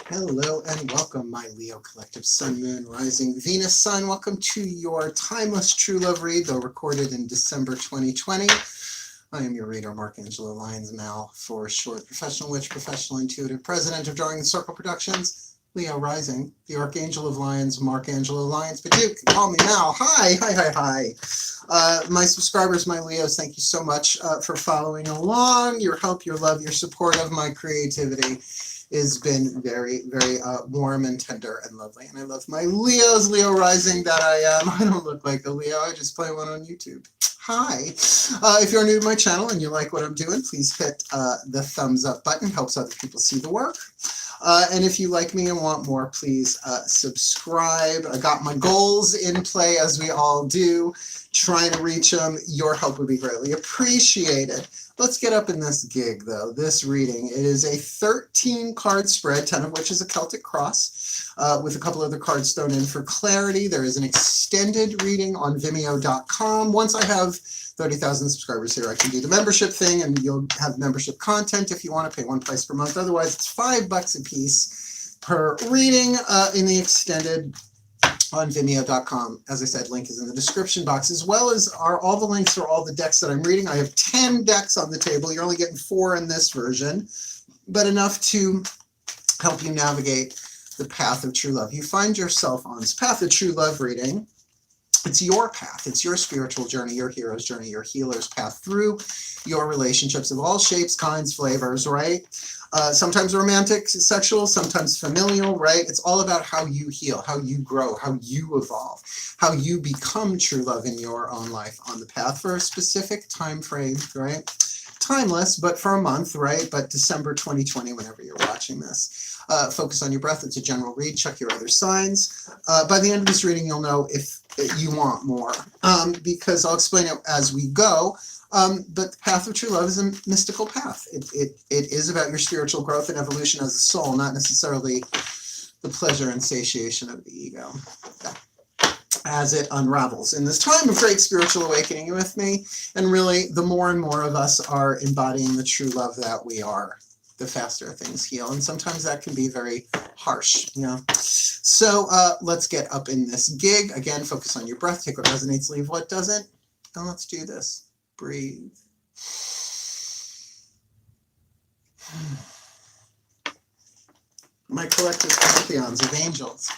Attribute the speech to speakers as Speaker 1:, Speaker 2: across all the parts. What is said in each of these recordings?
Speaker 1: Hello and welcome, my Leo Collective Sun, Moon, Rising, Venus, Sun. Welcome to your Timeless True Love read, though recorded in December 2020. I am your reader, Mark Angelo Lyons, Mal for short, professional witch, professional intuitive, president of Drawing the Circle Productions, Leo Rising, the Archangel of Lions, Mark Angelo Lyons, but you can call me Mal. Hi. My subscribers, my Leos, thank you so much for following along. Your help, your love, your support of my creativity has been very, very warm and tender and lovely. And I love my Leos, Leo Rising that I am. I don't look like a Leo, I just play one on YouTube. Hi. If you're new to my channel and you like what I'm doing, please hit the thumbs up button. Helps other people see the work. And if you like me and want more, please subscribe. I got my goals in play, as we all do, trying to reach them. Your help would be greatly appreciated. Let's get up in this gig, though, this reading. It is a 13-card spread, 10 of which is a Celtic Cross, with a couple other cards thrown in for clarity. There is an extended reading on VIMEO.com. Once I have 30,000 subscribers here, I can do the membership thing, and you'll have membership content if you want to pay one price per month. Otherwise, it's $5 a piece per reading in the extended on Vimeo.com. As I said, link is in the description box, as well as are all the links for all the decks that I'm reading. I have 10 decks on the table. You're only getting 4 in this version, but enough to help you navigate the path of true love. You find yourself on this path of true love reading. It's your path. It's your spiritual journey, your hero's journey, your healer's path through your relationships of all shapes, kinds, flavors, right? Sometimes romantic, sexual, sometimes familial, right? It's all about how you heal, how you grow, how you evolve, how you become true love in your own life on the path for a specific time frame, right? Timeless, but for a month, right? But December 2020, whenever you're watching this. Focus on your breath. It's a general read. Check your other signs. By the end of this reading, you'll know if you want more, because I'll explain it as we go. But the path of true love is a mystical path. It is about your spiritual growth and evolution as a soul, not necessarily the pleasure and satiation of the ego. As it unravels in this time of great spiritual awakening with me, and really the more and more of us are embodying the true love that we are, the faster things heal, and sometimes that can be very harsh, you know. So let's get up in this gig. Again, focus on your breath, take what resonates, leave what doesn't, and let's do this. Breathe. My collective pantheons of angels,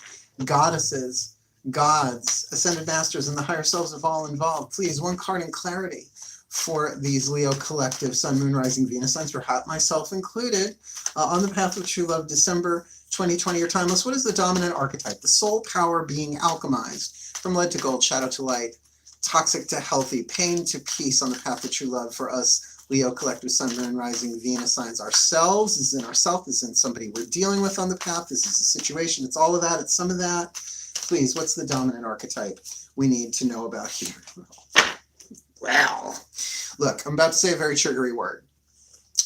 Speaker 1: goddesses, gods, ascended masters, and the higher selves of all involved. Please, one card in clarity for these Leo collective Sun, Moon, Rising, Venus signs, for myself included, on the path of true love, December 2020, or timeless. What is the dominant archetype? The soul power being alchemized from lead to gold, shadow to light, toxic to healthy, pain to peace on the path of true love for us Leo collective Sun, Moon, Rising, Venus signs. Ourselves is in ourself, this is in somebody we're dealing with on the path. This is a situation. It's all of that. It's some of that. Please, what's the dominant archetype we need to know about here? Well, look, I'm about to say a very triggery word,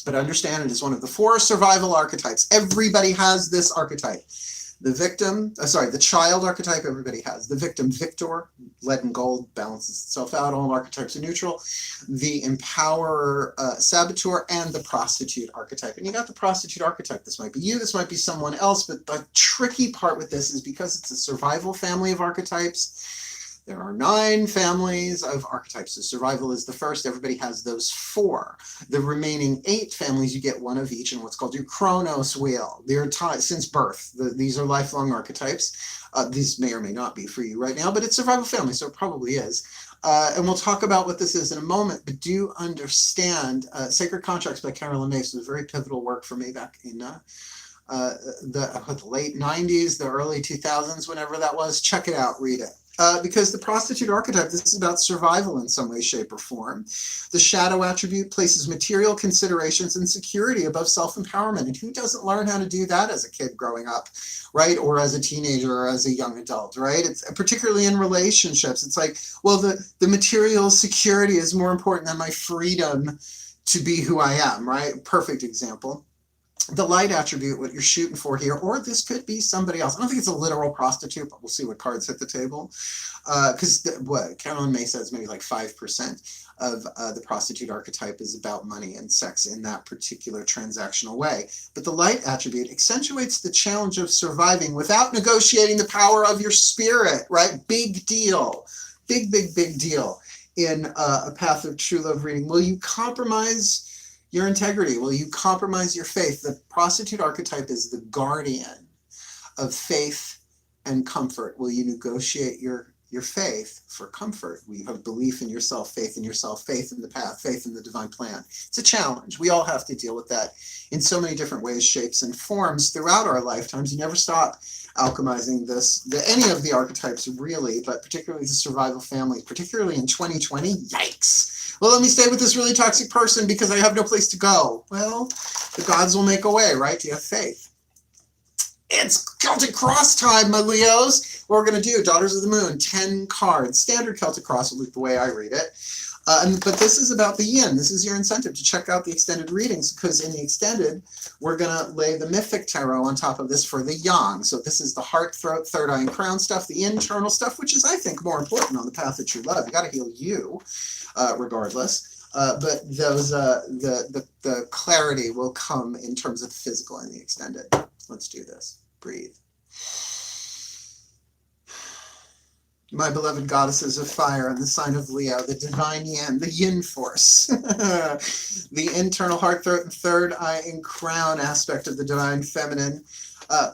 Speaker 1: but understand it is one of the 4 survival archetypes. Everybody has this archetype. The victim, the child archetype, everybody has. The victim, victor, lead and gold, balances itself out. All archetypes are neutral. The empowerer, saboteur, and the prostitute archetype. And you got the prostitute archetype. This might be you, this might be someone else, but the tricky part with this is because it's a survival family of archetypes, there are 9 families of archetypes. So survival is the first. Everybody has those 4. The remaining 8 families, you get 1 of each in what's called your Chronos wheel. They're since birth. These are lifelong archetypes. These may or may not be for you right now, but it's survival family, so it probably is. And we'll talk about what this is in a moment, but do understand Sacred Contracts by Carolyn Mace was a very pivotal work for me back in the late 90s, the early 2000s, whenever that was. Check it out, read it. Because the prostitute archetype, this is about survival in some way, shape, or form. The shadow attribute places material considerations and security above self-empowerment. And who doesn't learn how to do that as a kid growing up, right? Or as a teenager or as a young adult, right? It's particularly in relationships. It's like, well, the material security is more important than my freedom to be who I am, right? Perfect example. The light attribute, what you're shooting for here, or this could be somebody else. I don't think it's a literal prostitute, but we'll see what cards hit the table. Because what Carolyn May says, maybe like 5% of the prostitute archetype is about money and sex in that particular transactional way. But the light attribute accentuates the challenge of surviving without negotiating the power of your spirit, right? Big deal. Big, big, big deal in a Path of True Love reading. Will you compromise your integrity? Will you compromise your faith? The prostitute archetype is the guardian of faith and comfort. Will you negotiate your faith for comfort? Will you have belief in yourself, faith in yourself, faith in the path, faith in the divine plan? It's a challenge. We all have to deal with that in so many different ways, shapes, and forms throughout our lifetimes. You never stop alchemizing any of the archetypes really, but particularly the survival family, particularly in 2020. Yikes. Well, let me stay with this really toxic person because I have no place to go. Well, the gods will make a way, right? Do you have faith? It's Celtic Cross time, my Leos. What we're going to do, Daughters of the Moon, 10 cards. Standard Celtic Cross, the way I read it. But this is about the yin. This is your incentive to check out the extended readings, because in the extended, we're going to lay the mythic tarot on top of this for the yang. So this is the heart, throat, third eye, and crown stuff, the internal stuff, which is, I think, more important on the path of true love. You got to heal you, regardless. But those the clarity will come in terms of the physical in the extended. Let's do this. Breathe. My beloved goddesses of fire and the sign of Leo, the divine yin, the yin force, the internal heart, throat, and third eye and crown aspect of the divine feminine.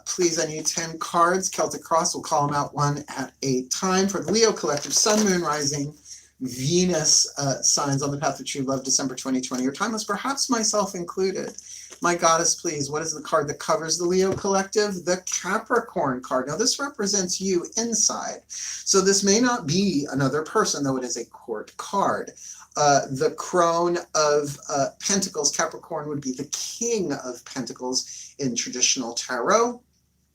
Speaker 1: Please, I need 10 cards. Celtic Cross, will call them out one at a time. For the Leo collective, Sun, Moon, Rising, Venus signs on the path of true love, December 2020. Your timeless, perhaps myself included. My goddess, please, what is the card that covers the Leo collective? The Capricorn card. Now, this represents you inside. So this may not be another person, though it is a court card. The Crone of Pentacles, Capricorn, would be the King of Pentacles in traditional tarot.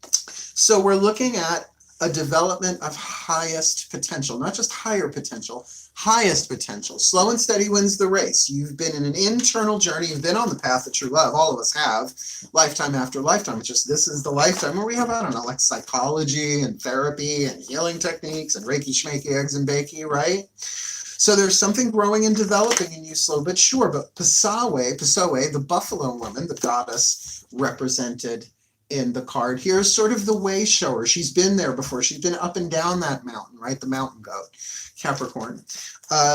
Speaker 1: So we're looking at a development of highest potential, not just higher potential, highest potential. Slow and steady wins the race. You've been in an internal journey. You've been on the path of true love. All of us have, lifetime after lifetime. It's just this is the lifetime where we have, I don't know, like psychology and therapy and healing techniques and Reiki, Schmeiki, eggs and bakey, right? So there's something growing and developing in you, slow but sure. But Pasoe, the buffalo woman, the goddess represented in the card here, is sort of the way shower. She's been there before. She's been up and down that mountain, right? The mountain goat, Capricorn.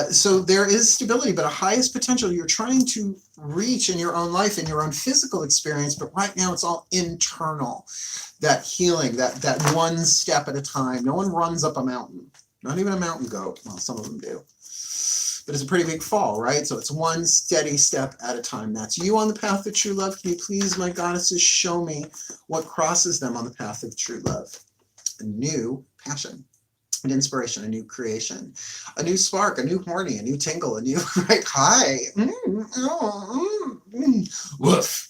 Speaker 1: So there is stability, but a highest potential you're trying to reach in your own life, in your own physical experience. But right now it's all internal, that healing, that one step at a time. No one runs up a mountain, not even a mountain goat. Well, some of them do. But it's a pretty big fall, right? So it's one steady step at a time. That's you on the path of true love. Can you please, my goddesses, show me what crosses them on the path of true love? A new passion, an inspiration, a new creation, a new spark, a new horny, a new tingle, a new, right, high, woof,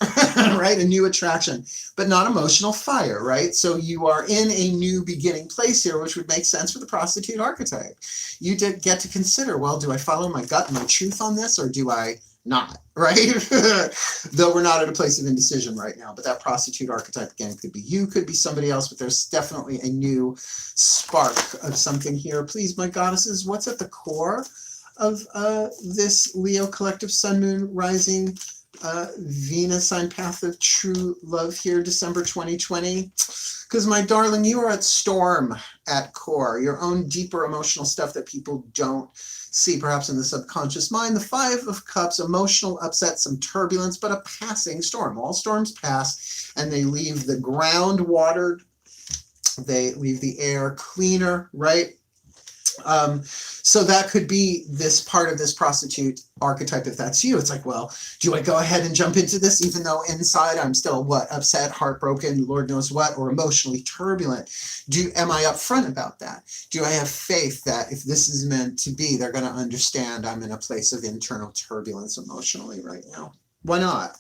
Speaker 1: right, a new attraction, but not emotional fire, right? So you are in a new beginning place here, which would make sense for the prostitute archetype. You did get to consider, well, do I follow my gut and my truth on this, or do I not, right? Though we're not at a place of indecision right now, but that prostitute archetype, again, could be you, could be somebody else, but there's definitely a new spark of something here. Please, my goddesses, what's at the core of this Leo collective, Sun, Moon, Rising, Venus sign, path of true love here, December 2020? Because, my darling, you are at storm at core, your own deeper emotional stuff that people don't see, perhaps in the subconscious mind. The Five of Cups, emotional upset, some turbulence, but a passing storm. All storms pass, and they leave the ground watered. They leave the air cleaner, right? So that could be this part of this prostitute archetype. If that's you, it's like, well, do I go ahead and jump into this even though inside I'm still upset, heartbroken, Lord knows what, or emotionally turbulent? Am I upfront about that? Do I have faith that if this is meant to be, they're going to understand I'm in a place of internal turbulence emotionally right now? Why not?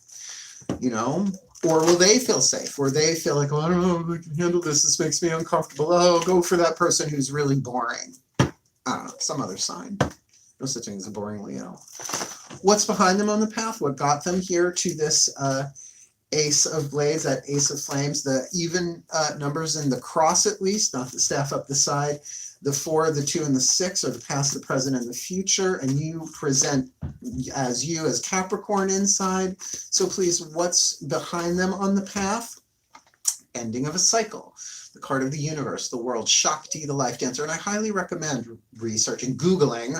Speaker 1: You know? Or will they feel safe? Or they feel like, oh, I don't know if I can handle this. This makes me uncomfortable. Oh, go for that person who's really boring. I don't know, some other sign. No such thing as a boring Leo. What's behind them on the path? What got them here to this Ace of Blades, that Ace of Flames, the even numbers in the cross at least, not the staff up the side. The 4, the 2, and the 6 are the past, the present, and the future, and you present as you as Capricorn inside. So please, what's behind them on the path? Ending of a cycle. The card of the universe, the world, Shakti, the life dancer, and I highly recommend researching, Googling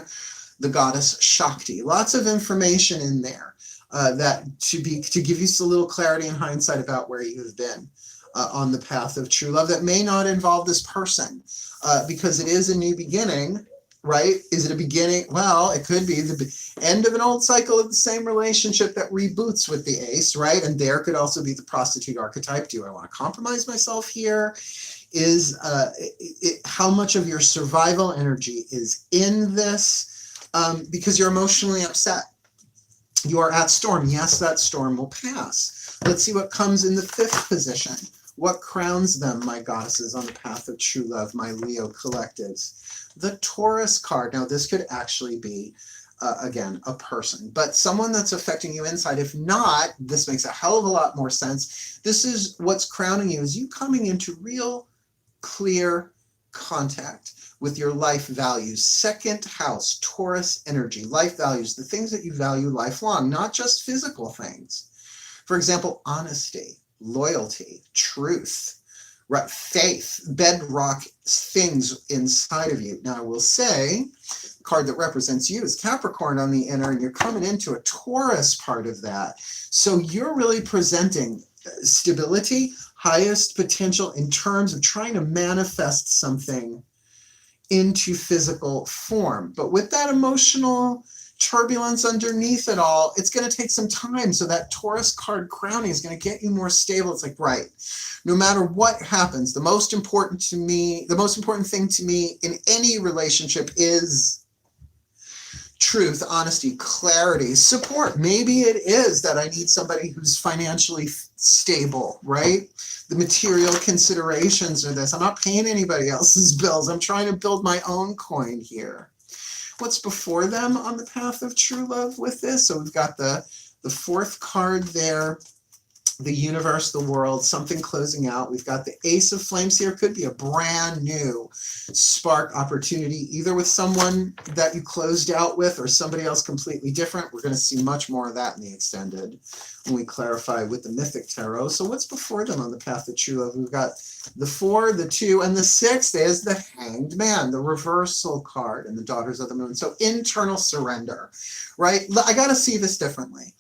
Speaker 1: the goddess Shakti. Lots of information in there that to give you a little clarity and hindsight about where you have been on the path of true love that may not involve this person. Because it is a new beginning, right? Is it a beginning? Well, it could be the end of an old cycle of the same relationship that reboots with the ace, right? And there could also be the prostitute archetype. Do I want to compromise myself here? Is how much of your survival energy is in this? Because you're emotionally upset. You are at storm. Yes, that storm will pass. Let's see what comes in the 5th position. What crowns them, my goddesses, on the path of true love, my Leo collectives? The Taurus card. Now, this could actually be, again, a person, but someone that's affecting you inside. If not, this makes a hell of a lot more sense. This is what's crowning you, is you coming into real, clear contact with your life values. 2nd house, Taurus energy, life values, the things that you value lifelong, not just physical things. For example, honesty, loyalty, truth, right, faith, bedrock things inside of you. Now, I will say, the card that represents you is Capricorn on the inner, and you're coming into a Taurus part of that. So you're really presenting stability, highest potential in terms of trying to manifest something into physical form. But with that emotional turbulence underneath it all, it's going to take some time. So that Taurus card crowning is going to get you more stable. It's like, right, no matter what happens, the most important thing to me in any relationship is truth, honesty, clarity, support. Maybe it is that I need somebody who's financially stable, right? The material considerations are this. I'm not paying anybody else's bills. I'm trying to build my own coin here. What's before them on the path of true love with this? So we've got the 4th card there, the universe, the world, something closing out. We've got the Ace of Flames here. Could be a brand new spark opportunity, either with someone that you closed out with or somebody else completely different. We're going to see much more of that in the extended when we clarify with the Mythic Tarot. So what's before them on the path of true love? We've got the 4, the 2, and the 6 is the Hanged Man, the reversal card, and the Daughters of the Moon. So internal surrender, right? I got to see this differently.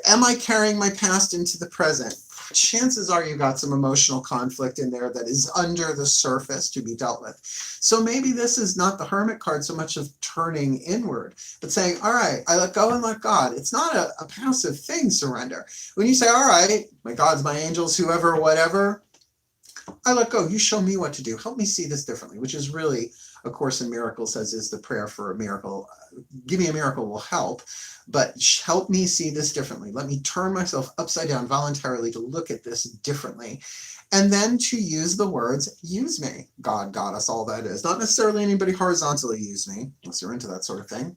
Speaker 1: Am I carrying my past into the present? Chances are you got some emotional conflict in there that is under the surface to be dealt with. So maybe this is not the Hermit card so much of turning inward, but saying, all right, I let go and let God. It's not a passive thing, surrender. When you say, all right, my gods, my angels, whoever, whatever, I let go. You show me what to do. Help me see this differently, which is really, A Course in Miracles says, is the prayer for a miracle. Give me a miracle will help, but help me see this differently. Let me turn myself upside down voluntarily to look at this differently. And then to use the words, use me. God, Goddess, all that is. Not necessarily anybody horizontally use me, unless you're into that sort of thing.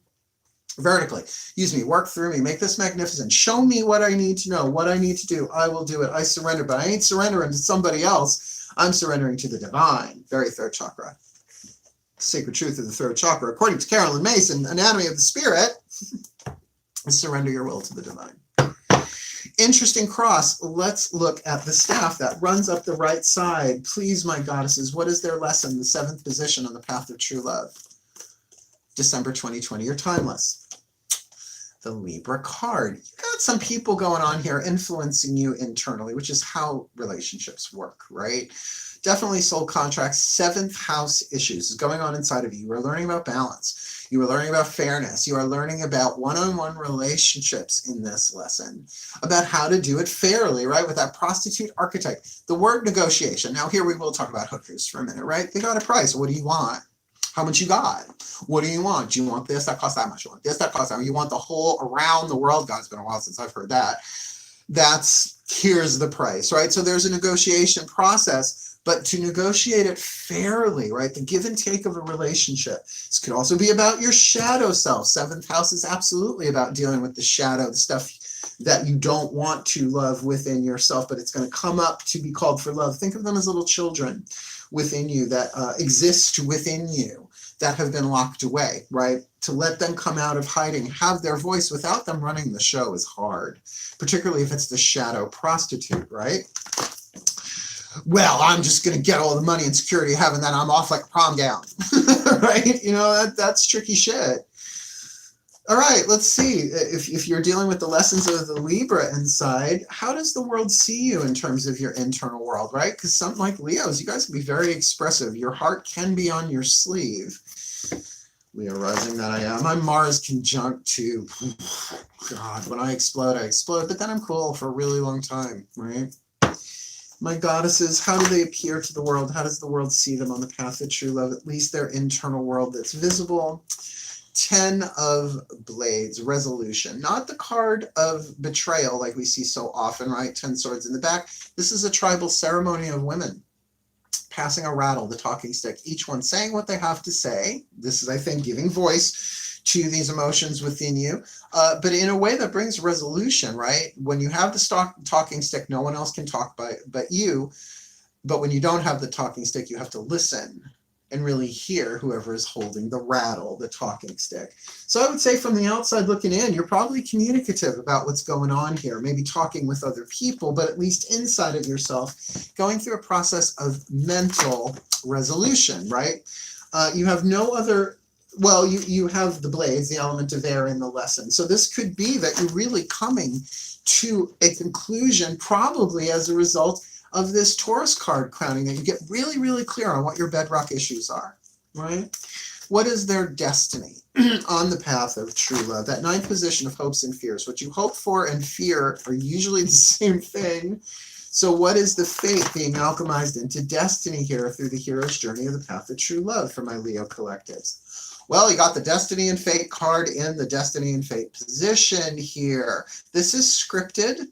Speaker 1: Vertically, use me, work through me, make this magnificent. Show me what I need to know, what I need to do. I will do it. I surrender, but I ain't surrendering to somebody else. I'm surrendering to the divine. Very 3rd chakra. Sacred truth of the 3rd chakra. According to Carolyn Mason, Anatomy of the Spirit, surrender your will to the divine. Interesting cross. Let's look at the staff that runs up the right side. Please, my goddesses, what is their lesson? The 7th position on the path of true love. December 2020, you're timeless. The Libra card. You got some people going on here influencing you internally, which is how relationships work, right? Definitely soul contracts. 7th house issues is going on inside of you. You are learning about balance. You are learning about fairness. You are learning about one-on-one relationships in this lesson, about how to do it fairly, right? With that prostitute archetype. The word negotiation. Now here we will talk about hookers for a minute, right? They got a price. What do you want? How much you got? What do you want? Do you want this? That costs that much. You want this? That costs that much. You want the whole around the world? God, it's been a while since I've heard that. Here's the price, right? So there's a negotiation process, but to negotiate it fairly, right? The give and take of a relationship. This could also be about your shadow self. 7th house is absolutely about dealing with the shadow, the stuff that you don't want to love within yourself, but it's going to come up to be called for love. Think of them as little children within you that exist within you that have been locked away, right? To let them come out of hiding, have their voice without them running the show is hard, particularly if it's the shadow prostitute, right? Well, I'm just going to get all the money and security I have, and then I'm off like a prom gown, right? You know, that's tricky shit. All right, let's see. If you're dealing with the lessons of the Libra inside, how does the world see you in terms of your internal world, right? Because something like Leos, you guys can be very expressive. Your heart can be on your sleeve. Leo rising that I am. I'm Mars conjunct to, God, when I explode, but then I'm cool for a really long time, right? My goddesses, how do they appear to the world? How does the world see them on the path of true love? At least their internal world that's visible. 10 of Blades, resolution. Not the card of betrayal like we see so often, right? 10 swords in the back. This is a tribal ceremony of women. Passing a rattle, the talking stick. Each one saying what they have to say. This is, I think, giving voice to these emotions within you. But in a way that brings resolution, right? When you have the talking stick, no one else can talk but you. But when you don't have the talking stick, you have to listen and really hear whoever is holding the rattle, the talking stick. So I would say from the outside looking in, you're probably communicative about what's going on here, maybe talking with other people, but at least inside of yourself, going through a process of mental resolution, right? You have no other, well, you have the blades, the element of air in the lesson. So this could be that you're really coming to a conclusion, probably as a result of this Taurus card crowning, that you get really, really clear on what your bedrock issues are, right? What is their destiny on the path of true love? That ninth position of hopes and fears. What you hope for and fear are usually the same thing. So what is the fate being alchemized into destiny here through the hero's journey of the path of true love for my Leo collectives? Well, you got the Destiny and Fate card in the Destiny and Fate position here. This is scripted,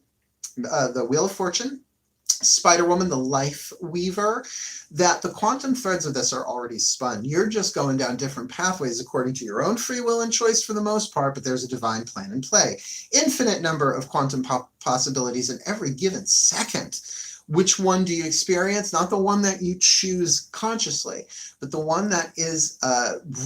Speaker 1: the Wheel of Fortune, Spider-Woman, the Life Weaver, that the quantum threads of this are already spun. You're just going down different pathways according to your own free will and choice for the most part, but there's a divine plan in play. Infinite number of quantum possibilities in every given second. Which one do you experience? Not the one that you choose consciously, but the one that is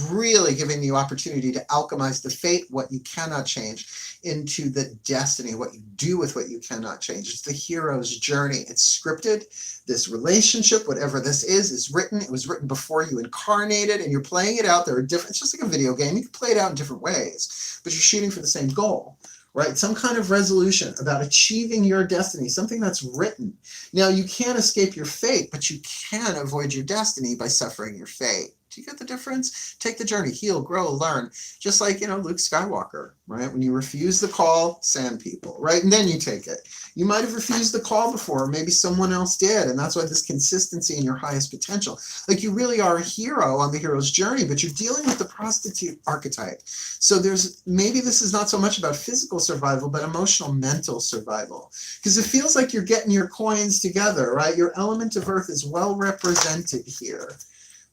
Speaker 1: really giving you opportunity to alchemize the fate, what you cannot change, into the destiny, what you do with what you cannot change. It's the hero's journey. It's scripted. This relationship, whatever this is written. It was written before you incarnated, and you're playing it out. There are different, it's just like a video game. You can play it out in different ways, but you're shooting for the same goal. Right? Some kind of resolution about achieving your destiny, something that's written. Now, you can't escape your fate, but you can avoid your destiny by suffering your fate. Do you get the difference? Take the journey, heal, grow, learn. Just like, Luke Skywalker, right? When you refuse the call, sand people, right? And then you take it. You might have refused the call before, or maybe someone else did. And that's why this consistency in your highest potential. Like, you really are a hero on the hero's journey, but you're dealing with the prostitute archetype. So maybe this is not so much about physical survival, but emotional, mental survival. Because it feels like you're getting your coins together, right? Your element of earth is well represented here.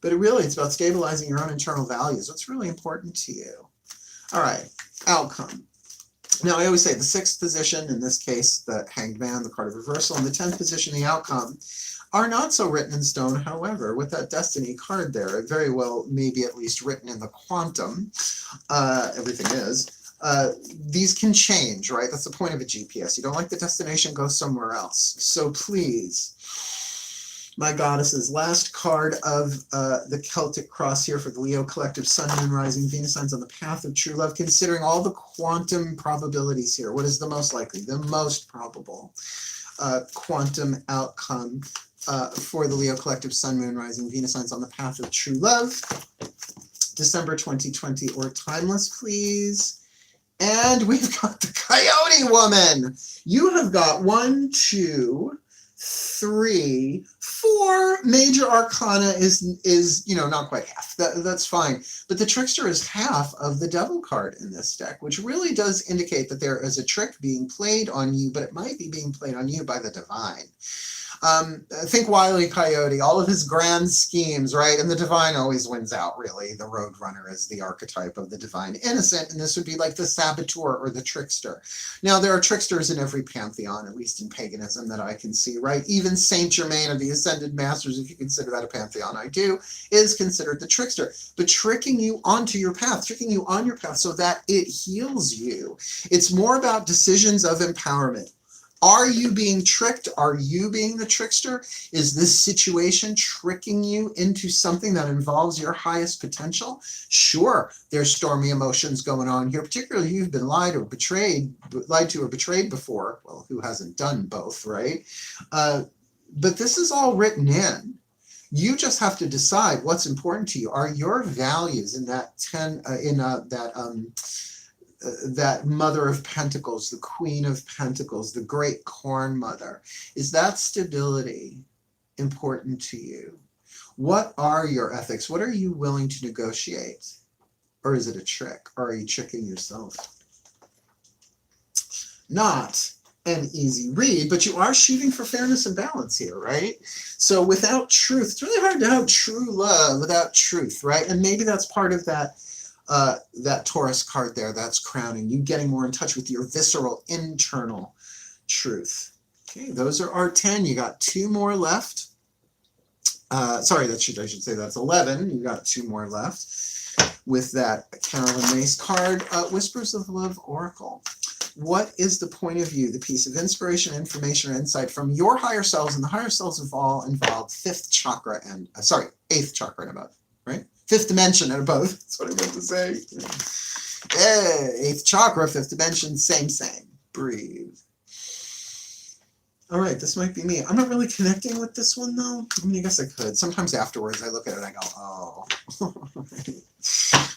Speaker 1: But it's about stabilizing your own internal values. What's really important to you? All right, outcome. Now, I always say the 6th position, in this case, the Hanged Man, the card of reversal, and the 10th position, the outcome, are not so written in stone. However, with that Destiny card there, it very well may be at least written in the quantum. Everything is. These can change, right? That's the point of a GPS. You don't like the destination, go somewhere else. So please, my goddesses, last card of the Celtic Cross here for the Leo collective, Sun, Moon, Rising, Venus signs on the path of true love, considering all the quantum probabilities here. What is the most likely, the most probable quantum outcome for the Leo collective, Sun, Moon, Rising, Venus signs on the path of true love? December 2020 or timeless, please. And we've got the Coyote Woman. You have got 1, 2, 3, 4 major arcana is not quite half. That's fine. But the Trickster is half of the Devil card in this deck, which really does indicate that there is a trick being played on you, but it might be being played on you by the divine. Think Wile E. Coyote, all of his grand schemes, right? And the divine always wins out, really. The roadrunner is the archetype of the divine innocent, and this would be like the saboteur or the trickster. Now, there are tricksters in every pantheon, at least in paganism, that I can see, right? Even Saint Germain of the Ascended Masters, if you consider that a pantheon, I do, is considered the trickster. But tricking you onto your path, tricking you on your path so that it heals you. It's more about decisions of empowerment. Are you being tricked? Are you being the trickster? Is this situation tricking you into something that involves your highest potential? Sure, there's stormy emotions going on here, particularly if you've been lied to or betrayed before. Well, who hasn't done both, right? But this is all written in. You just have to decide what's important to you. Are your values in that that Mother of Pentacles, the Queen of Pentacles, the Great Corn Mother, is that stability important to you? What are your ethics? What are you willing to negotiate? Or is it a trick? Or are you tricking yourself? Not an easy read, but you are shooting for fairness and balance here, right? So without truth, it's really hard to have true love without truth, right? And maybe that's part of that Taurus card there, that's crowning, you getting more in touch with your visceral internal truth. Okay, those are our 10. You got 2 more left. Sorry, I should say that's 11. You got 2 more left with that Carolyn Mace card, Whispers of Love Oracle. What is the point of view, the piece of inspiration, information, or insight from your higher selves and the higher selves of all involved 5th chakra and, 8th chakra and above, right? 5th dimension and above. That's what I meant to say. 8th chakra, 5th dimension, same. Breathe. All right, this might be me. I'm not really connecting with this one, though. I mean, I guess I could. Sometimes afterwards, I look at it and I go, oh.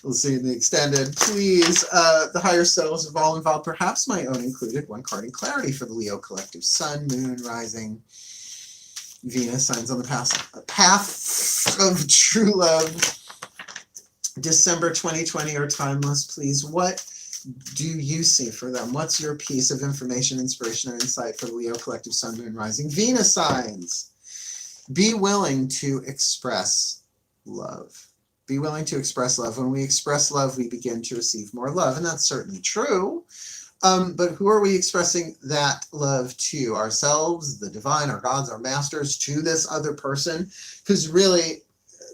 Speaker 1: We'll see in the extended. Please, the higher selves of all involved, perhaps my own included, 1 card in clarity for the Leo collective. Sun, Moon, Rising, Venus, signs on the path of true love. December 2020 or timeless, please. What do you see for them? What's your piece of information, inspiration, or insight for the Leo collective, Sun, Moon, Rising, Venus signs? Be willing to express love. Be willing to express love. When we express love, we begin to receive more love, and that's certainly true. But who are we expressing that love to? Ourselves, the divine, our gods, our masters, to this other person? Because really,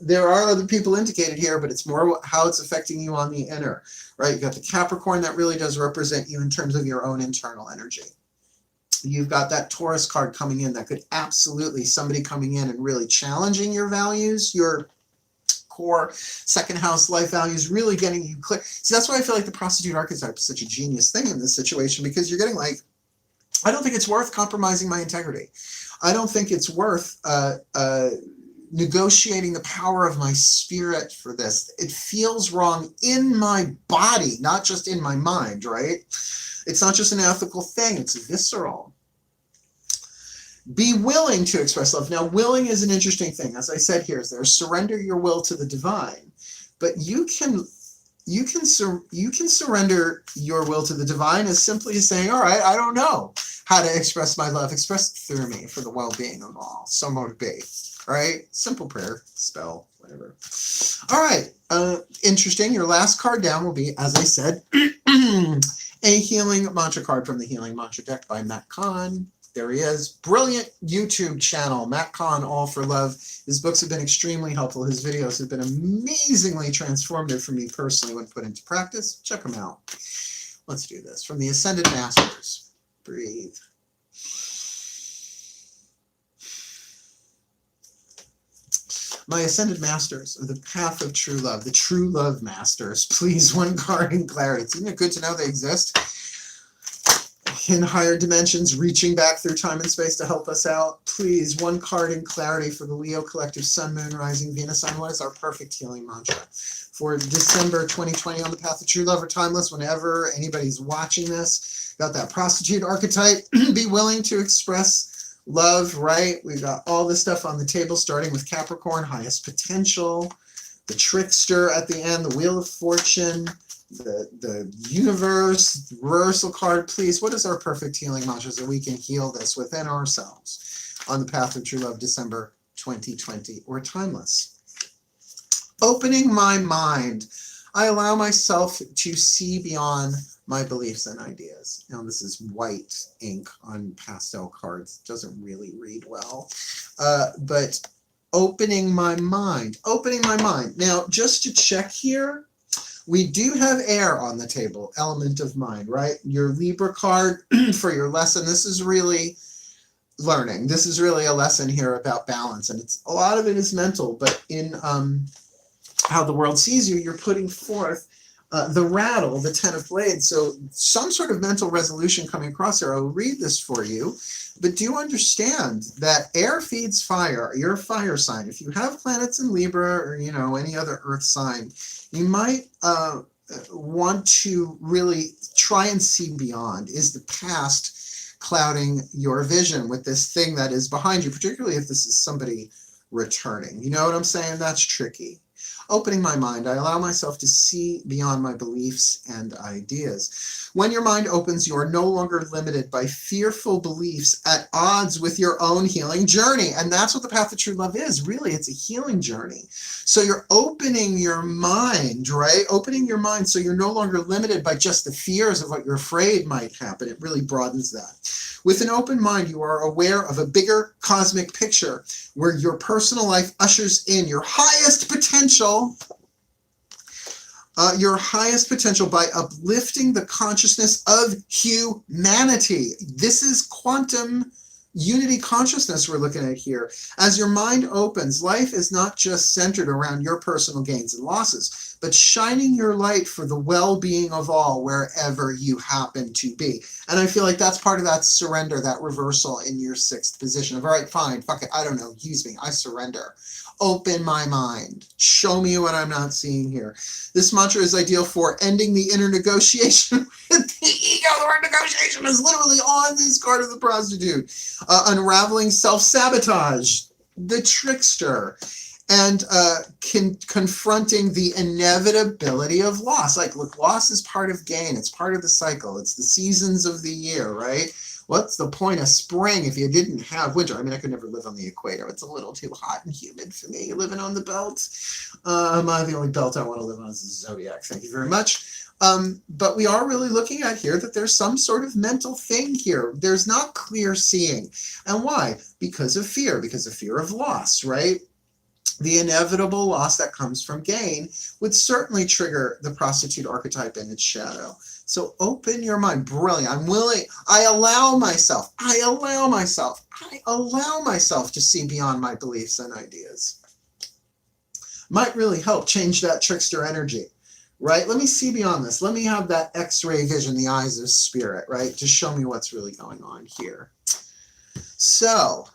Speaker 1: there are other people indicated here, but it's more how it's affecting you on the inner, right? You've got the Capricorn that really does represent you in terms of your own internal energy. You've got that Taurus card coming in that could absolutely, somebody coming in and really challenging your values, your core 2nd house life values, really getting you clear. See, that's why I feel like the prostitute archetype is such a genius thing in this situation, because you're getting like, I don't think it's worth compromising my integrity. I don't think it's worth negotiating the power of my spirit for this. It feels wrong in my body, not just in my mind, right? It's not just an ethical thing, it's visceral. Be willing to express love. Now, willing is an interesting thing. As I said here, is there surrender your will to the divine, but you can surrender your will to the divine as simply as saying, all right, I don't know how to express my love. Express it through me for the well-being of all. So mote be. Right? Simple prayer, spell, whatever. All right. Interesting. Your last card down will be, as I said, a healing mantra card from the Healing Mantra deck by Matt Kahn. There he is. Brilliant YouTube channel, Matt Kahn, All for Love. His books have been extremely helpful. His videos have been amazingly transformative for me personally when put into practice. Check them out. Let's do this. From the Ascended Masters. Breathe. My Ascended Masters of the Path of True Love, the True Love Masters, please, 1 card in clarity. Isn't it good to know they exist? In higher dimensions, reaching back through time and space to help us out. Please, 1 card in clarity for the Leo collective, Sun, Moon, Rising, Venus sign. What is our perfect healing mantra for December 2020 on the path of true love or timeless? Whenever anybody's watching this, got that prostitute archetype. Be willing to express love, right? We've got all this stuff on the table, starting with Capricorn, highest potential, the trickster at the end, the Wheel of Fortune, the universe, reversal card. Please, what is our perfect healing mantra so we can heal this within ourselves? on the path of true love, December 2020, or timeless. Opening my mind. I allow myself to see beyond my beliefs and ideas. Now, this is white ink on pastel cards. It doesn't really read well. But opening my mind. Opening my mind. Now, just to check here, we do have air on the table, element of mind, right? Your Libra card for your lesson. This is really learning. This is really a lesson here about balance. And it's a lot of it is mental, but in how the world sees you, you're putting forth the rattle, the 10 of blades. So some sort of mental resolution coming across here. I'll read this for you, but do understand that air feeds fire. You're a fire sign. If you have planets in Libra or, you know, any other earth sign, you might want to really try and see beyond. Is the past clouding your vision with this thing that is behind you, particularly if this is somebody returning? You know what I'm saying? That's tricky. Opening my mind, I allow myself to see beyond my beliefs and ideas. When your mind opens, you are no longer limited by fearful beliefs at odds with your own healing journey. And that's what the path of true love is. Really, it's a healing journey. So you're opening your mind, right? Opening your mind so you're no longer limited by just the fears of what you're afraid might happen. It really broadens that. With an open mind, you are aware of a bigger cosmic picture where your personal life ushers in your highest potential by uplifting the consciousness of humanity. This is quantum unity consciousness we're looking at here. As your mind opens, life is not just centered around your personal gains and losses, but shining your light for the well-being of all wherever you happen to be. And I feel like that's part of that surrender, that reversal in your 6th position of, all right, fine, fuck it, I don't know, use me, I surrender. Open my mind. Show me what I'm not seeing here. This mantra is ideal for ending the inner negotiation with the ego. The word negotiation is literally on this card of the prostitute. Unraveling self-sabotage, the trickster, and confronting the inevitability of loss. Like, look, loss is part of gain. It's part of the cycle. It's the seasons of the year, right? What's the point of spring if you didn't have winter? I mean, I could never live on the equator. It's a little too hot and humid for me living on the belt. The only belt I want to live on is the zodiac. Thank you very much. But we are really looking at here that there's some sort of mental thing here. There's not clear seeing. And why? Because of fear of loss, right? The inevitable loss that comes from gain would certainly trigger the prostitute archetype in its shadow. So open your mind. Brilliant. I'm willing. I allow myself to see beyond my beliefs and ideas. Might really help change that trickster energy, right? Let me see beyond this. Let me have that X-ray vision, the eyes of spirit, right? To show me what's really going on here. So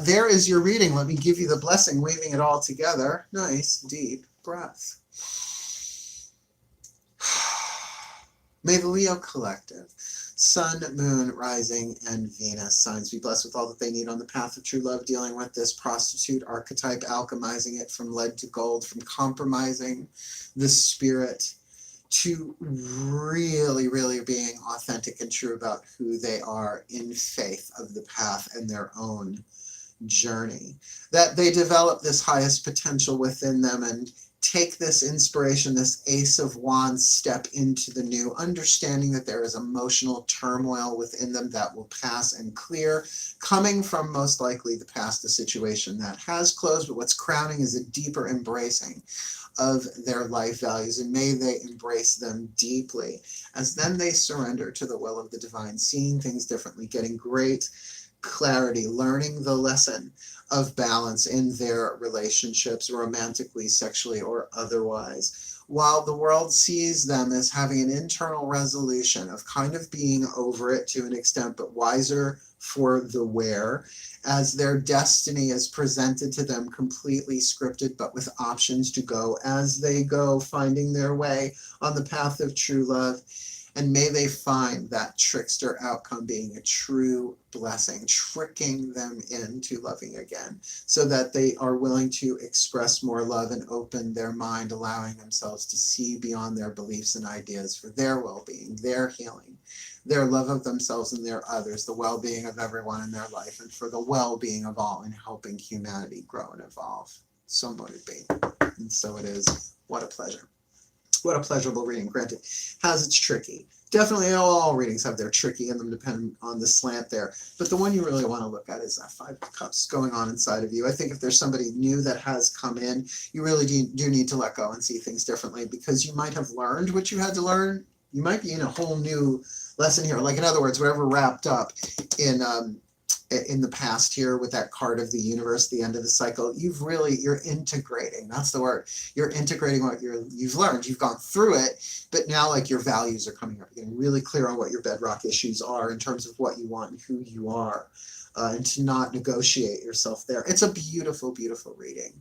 Speaker 1: there is your reading. Let me give you the blessing, weaving it all together. Nice, deep breath. May the Leo Collective, Sun, Moon, Rising, and Venus signs be blessed with all that they need on the path of true love, dealing with this prostitute archetype, alchemizing it from lead to gold, from compromising the spirit to really, really being authentic and true about who they are in faith of the path and their own journey. That they develop this highest potential within them and take this inspiration, this Ace of Wands step into the new, understanding that there is emotional turmoil within them that will pass and clear, coming from most likely the past, a situation that has closed, but what's crowning is a deeper embracing of their life values, and may they embrace them deeply as then they surrender to the will of the divine, seeing things differently, getting great clarity, learning the lesson of balance in their relationships, romantically, sexually, or otherwise, while the world sees them as having an internal resolution of kind of being over it to an extent, but wiser for the wear, as their destiny is presented to them completely scripted, but with options to go as they go, finding their way on the path of true love. And may they find that trickster outcome being a true blessing, tricking them into loving again, so that they are willing to express more love and open their mind, allowing themselves to see beyond their beliefs and ideas for their well-being, their healing, their love of themselves and their others, the well-being of everyone in their life, and for the well-being of all in helping humanity grow and evolve. So motivating. And so it is. What a pleasure. What a pleasurable reading. Granted, has its tricky. Definitely all readings have their tricky in them, depending on the slant there. But the one you really want to look at is that 5 of Cups going on inside of you. I think if there's somebody new that has come in, you really do need to let go and see things differently, because you might have learned what you had to learn. You might be in a whole new lesson here. Like, in other words, whatever wrapped up in the past here with that card of the universe, the end of the cycle, you're integrating. That's the word. You're integrating what you've learned. You've gone through it, but now like your values are coming up. You're getting really clear on what your bedrock issues are in terms of what you want and who you are, and to not negotiate yourself there. It's a beautiful, beautiful reading.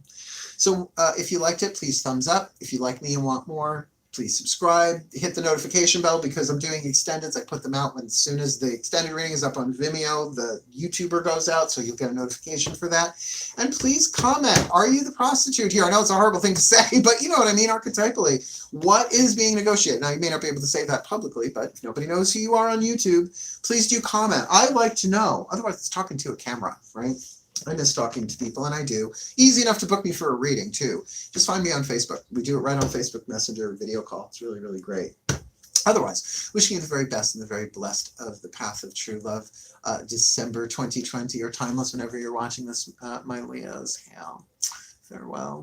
Speaker 1: So if you liked it, please thumbs up. If you like me and want more, please subscribe, hit the notification bell, because I'm doing extendeds. I put them out as soon as the extended reading is up on Vimeo. The YouTuber goes out, so you'll get a notification for that. And please comment. Are you the prostitute here? I know it's a horrible thing to say, but you know what I mean, archetypally. What is being negotiated? Now, you may not be able to say that publicly, but if nobody knows who you are on YouTube, please do comment. I'd like to know. Otherwise, it's talking to a camera, right? I miss talking to people, and I do. Easy enough to book me for a reading, too. Just find me on Facebook. We do it right on Facebook Messenger video call. It's really, really great. Otherwise, wishing you the very best and the very blessed of the path of true love. December 2020, or timeless whenever you're watching this, my Leos. Hail. Farewell.